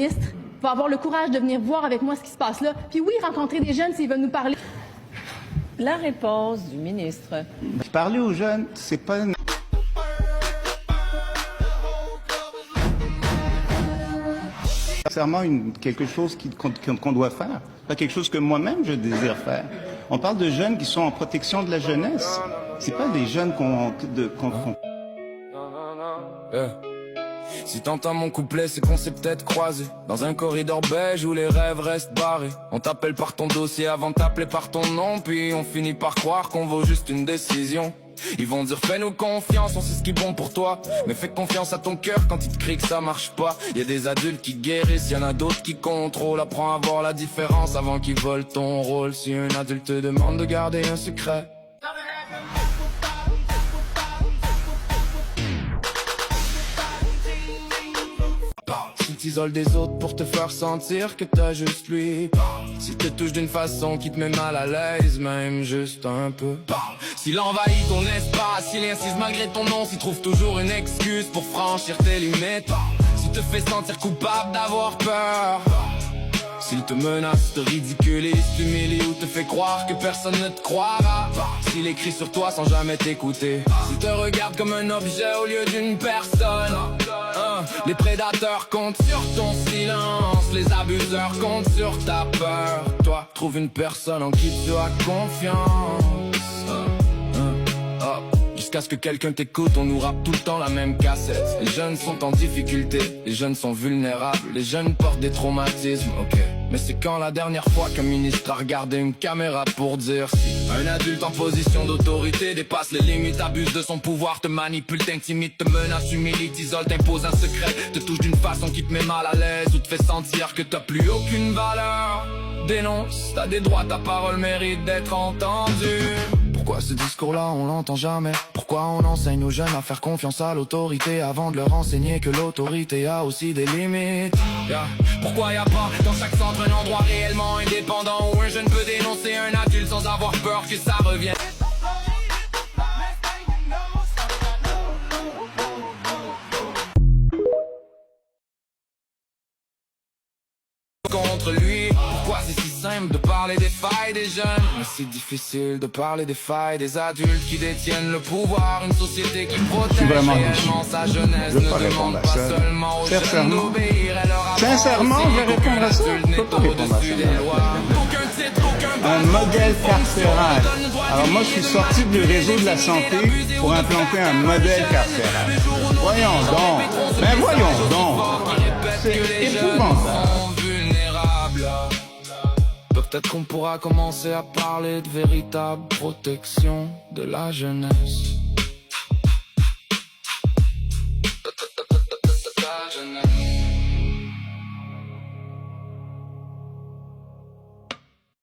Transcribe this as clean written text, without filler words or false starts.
ministre va avoir le courage de venir voir avec moi ce qui se passe là. Puis oui, rencontrer des jeunes s'ils veulent nous parler. La réponse du ministre. Parler aux jeunes, c'est pas nécessairement quelque chose qu'on doit faire, pas quelque chose que moi-même je désire faire. On parle de jeunes qui sont en protection de la jeunesse. C'est pas des jeunes qu'on Si t'entends mon couplet, c'est qu'on s'est peut-être croisé dans un corridor beige où les rêves restent barrés. On t'appelle par ton dossier avant de t'appeler par ton nom, puis on finit par croire qu'on vaut juste une décision. Ils vont dire fais-nous confiance, on sait ce qui est bon pour toi, mais fais confiance à ton cœur quand il te crie que ça marche pas. Y a des adultes qui guérissent, y en a d'autres qui contrôlent. Apprends à voir la différence avant qu'ils volent ton rôle. Si un adulte te demande de garder un secret, si t'isoles des autres pour te faire sentir que t'as juste lui, si te touche d'une façon qui te met mal à l'aise, même juste un peu, s'il envahit ton espace, s'il insiste malgré ton nom, s'il trouve toujours une excuse pour franchir tes limites, s'il te fait sentir coupable d'avoir peur, s'il te menace, te ridiculise, t'humilie ou te fait croire que personne ne te croira, s'il écrit sur toi sans jamais t'écouter, s'il te regarde comme un objet au lieu d'une personne, les prédateurs comptent sur ton silence, les abuseurs comptent sur ta peur. Toi, trouve une personne en qui tu as confiance. Jusqu'à ce que quelqu'un t'écoute, on nous rappe tout le temps la même cassette. Les jeunes sont en difficulté, les jeunes sont vulnérables, les jeunes portent des traumatismes, ok. Mais c'est quand la dernière fois qu'un ministre a regardé une caméra pour dire si un adulte en position d'autorité dépasse les limites, abuse de son pouvoir, te manipule, t'intimide, te menace, humilie, t'isole, t'impose un secret, te touche d'une façon qui te met mal à l'aise ou te fait sentir que t'as plus aucune valeur. Dénonce, t'as des droits, ta parole mérite d'être entendue. Pourquoi ce discours-là on l'entend jamais? Pourquoi on enseigne aux jeunes à faire confiance à l'autorité avant de leur enseigner que l'autorité a aussi des limites? Pourquoi y a pas dans chaque centre un endroit réellement indépendant où un jeune peut dénoncer un adulte sans avoir peur que ça revienne contre lui? Pourquoi c'est si simple de parler des failles des jeunes, mais c'est difficile de parler des failles des adultes qui détiennent le pouvoir? Une société qui protège réellement sa jeunesse ne demande pas seulement aux jeunes d'obéir, elle leur apprend sincèrement, je vais répondre à ça. Je peux pas répondre à ça. Un modèle carcéral. Alors moi, je suis sorti du réseau de la santé pour implanter un modèle carcéral. Voyons donc. Mais voyons donc. C'est épouvantable. Peut-être qu'on pourra commencer à parler de véritable protection de la jeunesse.